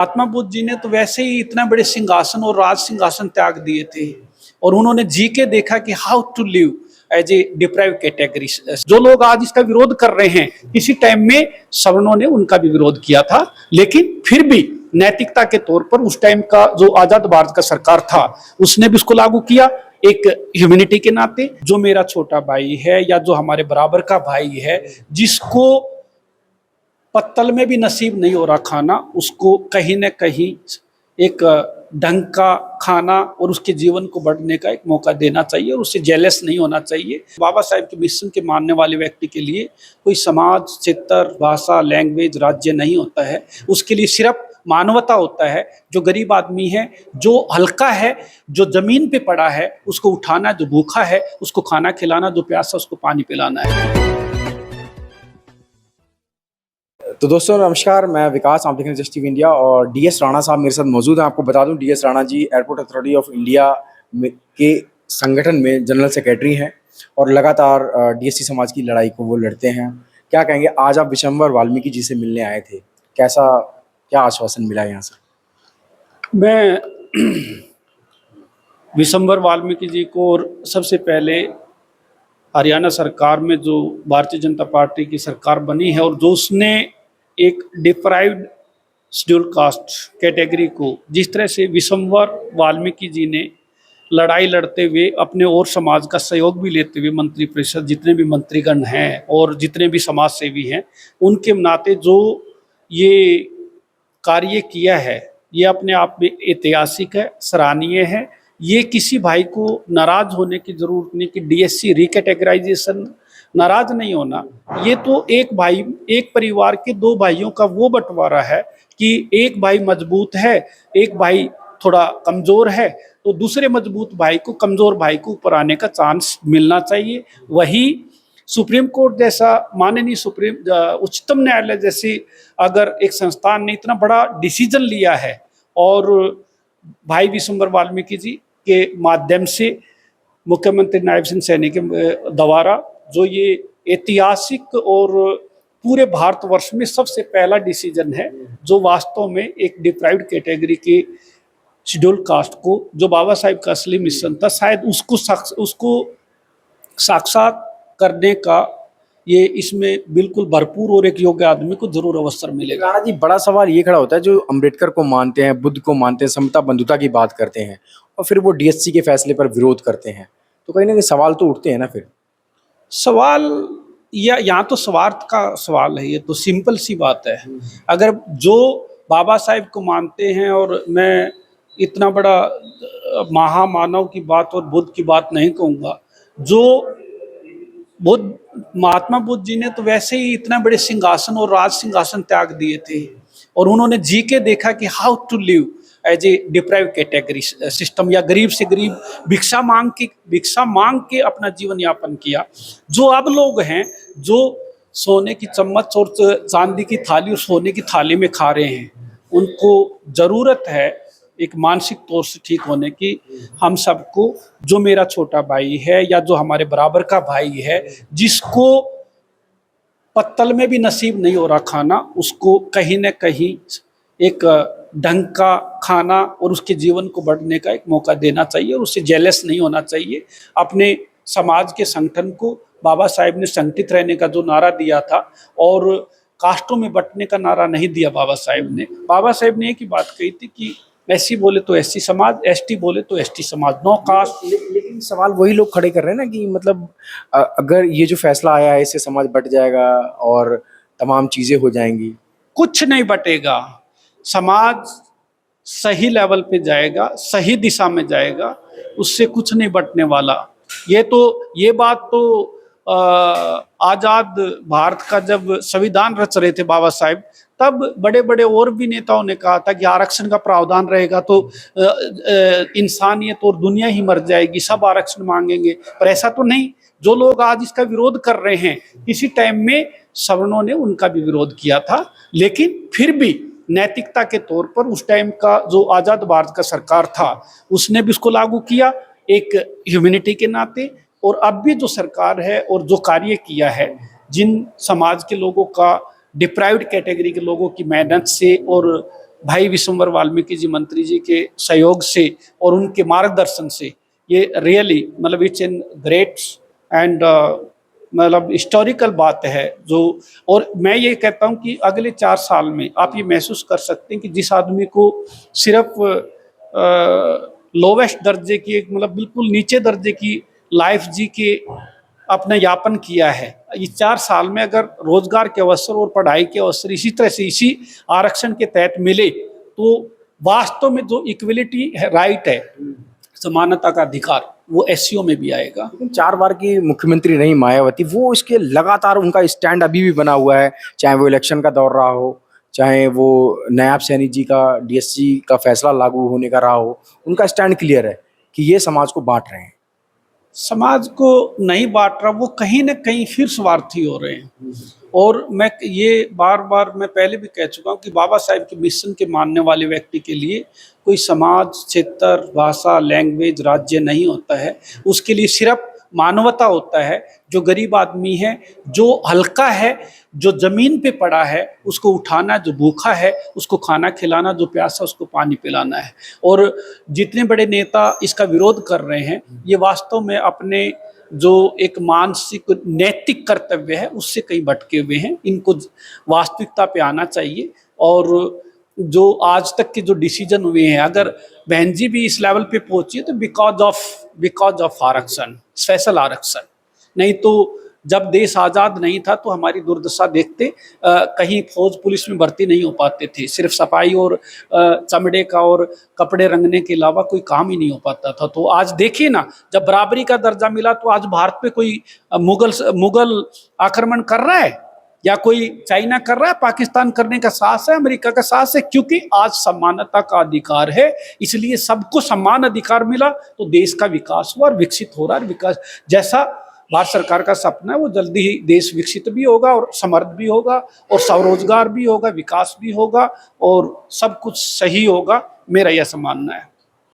महात्मा बुद्ध जी ने तो वैसे ही इतना बड़े सिंहासन और राज सिंहासन त्याग दिए थे और उन्होंने जी के देखा कि how to live as a deprive category. जो लोग आज इसका विरोध कर रहे हैं, इसी टाइम में सवर्णों ने उनका भी विरोध किया था, लेकिन फिर भी नैतिकता के तौर पर उस टाइम का जो आजाद भारत का सरकार था उसने भी उसको लागू किया। एक ह्यूमैनिटी के नाते जो मेरा छोटा भाई है या जो हमारे बराबर का भाई है, जिसको पत्तल में भी नसीब नहीं हो रहा खाना, उसको कहीं न कहीं एक ढंग का खाना और उसके जीवन को बढ़ने का एक मौका देना चाहिए और उससे जेलस नहीं होना चाहिए। बाबा साहेब के मिशन के मानने वाले व्यक्ति के लिए कोई समाज, क्षेत्र, भाषा, लैंग्वेज, राज्य नहीं होता है। उसके लिए सिर्फ मानवता होता है। जो गरीब आदमी है, जो हल्का है, जो जमीन पे पड़ा है, उसको उठाना, जो भूखा है उसको खाना खिलाना, जो प्यासा उसको पानी पिलाना है। तो दोस्तों नमस्कार, मैं विकास, आप देख रहे हैं जस्ट टीवी इंडिया और डीएस राणा साहब मेरे साथ मौजूद हैं। आपको बता दूं, DS Rana ji airport authority of India के संगठन में जनरल सेक्रेटरी हैं और लगातार डीएससी समाज की लड़ाई को वो लड़ते हैं। क्या कहेंगे, आज आप विशंबर वाल्मीकि जी से मिलने आए थे, क्या आश्वासन मिला यहाँ से? मैं विशंबर वाल्मीकि जी को और सबसे पहले हरियाणा सरकार में जो भारतीय जनता पार्टी की सरकार बनी है और जो उसने एक डिप्राइव्ड शेड्यूल कास्ट कैटेगरी को जिस तरह से विशंबर वाल्मीकि जी ने लड़ाई लड़ते हुए अपने और समाज का सहयोग भी लेते हुए मंत्री परिषद जितने भी मंत्रीगण हैं और जितने भी समाज सेवी हैं, उनके नाते जो ये कार्य किया है ये अपने आप में ऐतिहासिक है, सराहनीय है। ये किसी भाई को नाराज होने की जरूरत नहीं कि डीएससी रिकैटेगराइजेशन, नाराज नहीं होना। ये तो एक भाई, एक परिवार के दो भाइयों का वो बंटवारा है कि एक भाई मजबूत है, एक भाई थोड़ा कमजोर है, तो दूसरे मजबूत भाई को, कमजोर भाई को ऊपर आने का चांस मिलना चाहिए। वही सुप्रीम कोर्ट जैसा, माननीय उच्चतम न्यायालय जैसी अगर एक संस्थान ने इतना बड़ा डिसीजन लिया है और भाई विशंबर वाल्मीकि जी के माध्यम से मुख्यमंत्री नायब सिंह सैनी के द्वारा जो ये ऐतिहासिक और पूरे भारतवर्ष में सबसे पहला डिसीजन है जो वास्तव में एक डिप्राइव्ड कैटेगरी के शेड्यूल कास्ट को, जो बाबा साहेब का असली मिशन था, शायद उसको साक्षात करने का ये इसमें बिल्कुल भरपूर और एक योग्य आदमी को जरूर अवसर मिलेगा। राणा जी, बड़ा सवाल ये खड़ा होता है, जो अम्बेडकर को मानते हैं, बुद्ध को मानते हैं, समता बंधुता की बात करते हैं और फिर वो डीएससी के फैसले पर विरोध करते हैं, तो कहीं ना कहीं सवाल तो उठते हैं ना। फिर सवाल या यहाँ तो स्वार्थ का सवाल है, ये तो सिंपल सी बात है। अगर जो बाबा साहेब को मानते हैं, और मैं इतना बड़ा महामानव की बात और बुद्ध की बात नहीं कहूँगा, जो महात्मा बुद्ध जी ने तो वैसे ही इतना बड़े सिंहासन और राज सिंहासन त्याग दिए थे और उन्होंने जी के देखा कि how to live as a deprive category system, या गरीब से गरीब भिक्षा मांग के अपना जीवन यापन किया। जो अब लोग हैं जो सोने की चम्मच और चांदी की थाली और सोने की थाली में खा रहे हैं, उनको जरूरत है एक मानसिक तौर से ठीक होने की। हम सबको, जो मेरा छोटा भाई है या जो हमारे बराबर का भाई है, जिसको पत्तल में भी नसीब नहीं हो रहा खाना, उसको कहीं न कहीं एक ढंग का खाना और उसके जीवन को बढ़ने का एक मौका देना चाहिए और उससे जेलस नहीं होना चाहिए। अपने समाज के संगठन को बाबा साहेब ने संगठित रहने का जो नारा दिया था और कास्टों में बंटने का नारा नहीं दिया बाबा साहेब ने। बाबा साहेब ने एक ही बात कही थी कि एससी बोले तो एससी समाज, एसटी बोले तो एसटी समाज, नो कास्ट। लेकिन सवाल वही लोग खड़े कर रहे हैं ना कि मतलब अगर ये जो फैसला आया है इससे समाज बट जाएगा और तमाम चीजें हो जाएंगी। कुछ नहीं बटेगा, समाज सही लेवल पे जाएगा, सही दिशा में जाएगा, उससे कुछ नहीं बटने वाला। ये बात तो आजाद भारत का जब संविधान रच रहे थे बाबा साहेब, तब बड़े बड़े और भी नेताओं ने कहा था कि आरक्षण का प्रावधान रहेगा तो इंसानियत और दुनिया ही मर जाएगी, सब आरक्षण मांगेंगे। पर ऐसा तो नहीं। जो लोग आज इसका विरोध कर रहे हैं, किसी टाइम में सवर्णों ने उनका भी विरोध किया था, लेकिन फिर भी नैतिकता के तौर पर उस टाइम का जो आजाद भारत का सरकार था उसने भी उसको लागू किया एक ह्यूमैनिटी के नाते। और अब भी जो सरकार है और जो कार्य किया है, जिन समाज के लोगों का, डिप्राइव्ड कैटेगरी के लोगों की मेहनत से और भाई विश्वम्बर वाल्मीकि जी मंत्री जी के सहयोग से और उनके मार्गदर्शन से ये रियली मतलब इट्स इन ग्रेट एंड मतलब हिस्टोरिकल बात है जो। और मैं ये कहता हूँ कि अगले 4 साल में आप ये महसूस कर सकते हैं कि जिस आदमी को सिर्फ लोवेस्ट दर्जे की एक मतलब बिल्कुल नीचे दर्जे की लाइफ जी के अपना यापन किया है, इस 4 साल में अगर रोजगार के अवसर और पढ़ाई के अवसर इसी तरह से इसी आरक्षण के तहत मिले तो वास्तव में जो इक्वलिटी है, राइट है, समानता का अधिकार, वो एससीओ में भी आएगा। लेकिन 4 बार की मुख्यमंत्री रही मायावती, वो इसके लगातार उनका स्टैंड अभी भी बना हुआ है, चाहे वो इलेक्शन का दौर रहा हो, चाहे वो नायब सैनी जी का डीएससी का फैसला लागू होने का रहा हो, उनका स्टैंड क्लियर है कि ये समाज को बांट रहे हैं। समाज को नहीं बांट रहा, वो कहीं ना कहीं फिर स्वार्थी हो रहे हैं। और मैं ये बार बार मैं पहले भी कह चुका हूँ कि बाबा साहेब के मिशन के मानने वाले व्यक्ति के लिए कोई समाज, क्षेत्र, भाषा, लैंग्वेज, राज्य नहीं होता है। उसके लिए सिर्फ मानवता होता है। जो गरीब आदमी है, जो हल्का है, जो जमीन पे पड़ा है, उसको उठाना, जो भूखा है उसको खाना खिलाना, जो प्यासा उसको पानी पिलाना है। और जितने बड़े नेता इसका विरोध कर रहे हैं, ये वास्तव में अपने जो एक मानसिक नैतिक कर्तव्य है उससे कहीं भटके हुए हैं। इनको वास्तविकता पे आना चाहिए। और जो आज तक के जो डिसीजन हुए हैं, अगर बहन जी भी इस लेवल पे पहुंची है तो बिकॉज ऑफ आरक्षण, स्पेशल आरक्षण। नहीं तो जब देश आज़ाद नहीं था तो हमारी दुर्दशा देखते, कहीं फौज पुलिस में भर्ती नहीं हो पाते थे, सिर्फ सफाई और चमड़े का और कपड़े रंगने के अलावा कोई काम ही नहीं हो पाता था। तो आज देखिए ना, जब बराबरी का दर्जा मिला तो आज भारत पे कोई मुगल आक्रमण कर रहा है या कोई चाइना कर रहा है, पाकिस्तान करने का साहस है, अमेरिका का साहस है, क्योंकि आज समानता का अधिकार है। इसलिए सबको समान अधिकार मिला तो देश का विकास हुआ और विकसित हो रहा है। विकास जैसा भारत सरकार का सपना है वो जल्दी ही देश विकसित भी होगा और समृद्ध भी होगा और स्वरोजगार भी होगा, विकास भी होगा और सब कुछ सही होगा, मेरा यह मानना है।